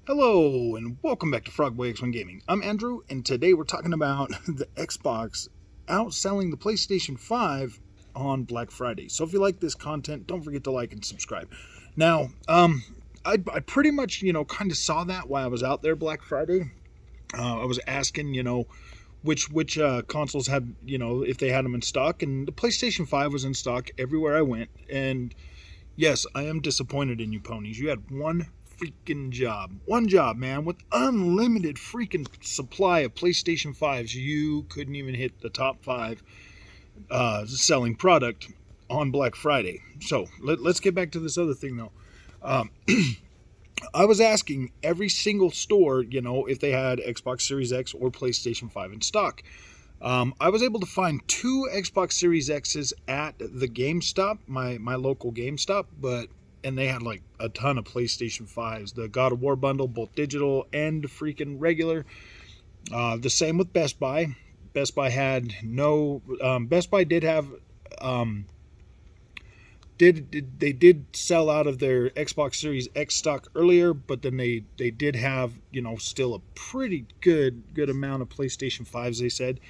Hello and welcome back to Frogboy X1 Gaming. I'm Andrew, and today we're talking about the Xbox outselling the PlayStation 5 on Black Friday. So if you like this content, don't forget to like and subscribe. Now, I pretty much, kind of saw that while I was out there Black Friday. I was asking, which consoles had, if they had them in stock, and the PlayStation 5 was in stock everywhere I went. And yes, I am disappointed in you ponies. You had one job, man, with unlimited freaking supply of PlayStation 5s. You couldn't even hit the top 5 selling product on Black Friday. So let's get back to this other thing though. I was asking every single store, if they had Xbox Series X or PlayStation 5 in stock. I was able to find 2 Xbox Series X's at the GameStop, my local GameStop, and they had like a ton of PlayStation 5s, the God of War bundle, both digital and freaking regular. The same with Best Buy. Best Buy had no. Best Buy did have. They did sell out of their Xbox Series X stock earlier, but then they did have still a pretty good amount of PlayStation 5s. They said,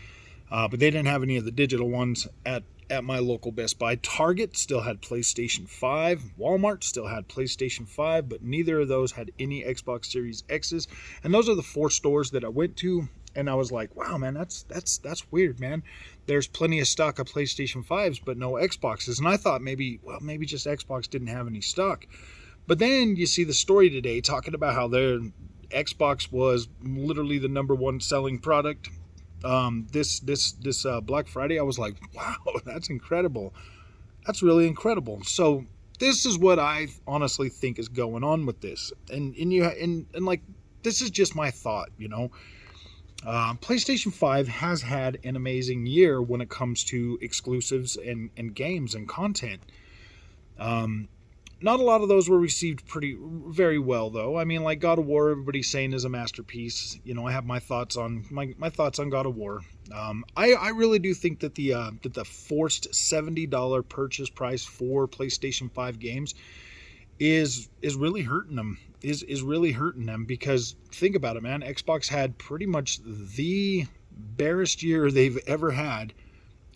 but they didn't have any of the digital ones at my local Best Buy. Target still had PlayStation 5. Walmart still had PlayStation 5, but neither of those had any Xbox Series X's. And those are the 4 stores that I went to, and I was like, wow, man, that's weird, man. There's plenty of stock of PlayStation 5s, but no Xboxes. And I thought maybe just Xbox didn't have any stock. But then you see the story today talking about how their Xbox was literally the number 1 selling product this Black Friday. I was like, wow, that's incredible. That's really incredible. So this is what I honestly think is going on with this. And like, this is just my thought, PlayStation 5 has had an amazing year when it comes to exclusives and games and content. Not a lot of those were received very well, though. I mean, like God of War, everybody's saying is a masterpiece. I have my thoughts on my thoughts on God of War. I really do think that the forced $70 purchase price for PlayStation 5 games is really hurting them. Is really hurting them, because think about it, man. Xbox had pretty much the barest year they've ever had,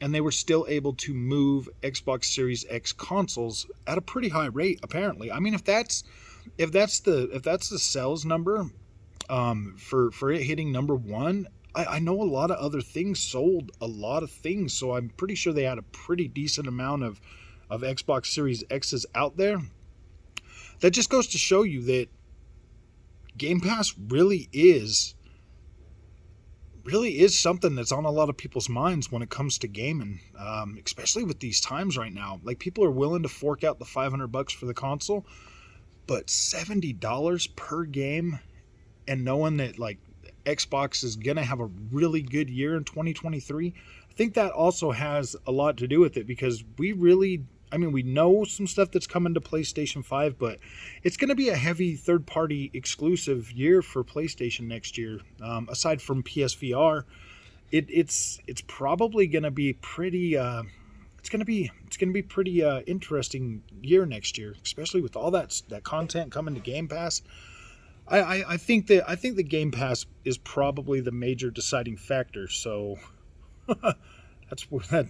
and they were still able to move Xbox Series X consoles at a pretty high rate, apparently. I mean, if that's the sales number for it hitting number 1, I know a lot of other things sold a lot of things, so I'm pretty sure they had a pretty decent amount of Xbox Series X's out there. That just goes to show you that Game Pass really is something that's on a lot of people's minds when it comes to gaming, especially with these times right now. Like, people are willing to fork out the $500 for the console, but $70 per game, and knowing that like Xbox is gonna have a really good year in 2023, I think that also has a lot to do with it, because we know some stuff that's coming to PlayStation 5, but it's going to be a heavy third-party exclusive year for PlayStation next year. Aside from PSVR, it's probably going to be pretty. It's going to be pretty interesting year next year, especially with all that content coming to Game Pass. I think the Game Pass is probably the major deciding factor. So.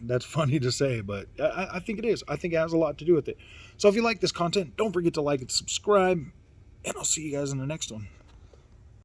That's funny to say, but I think it is. I think it has a lot to do with it. So if you like this content, don't forget to like and subscribe, and I'll see you guys in the next one.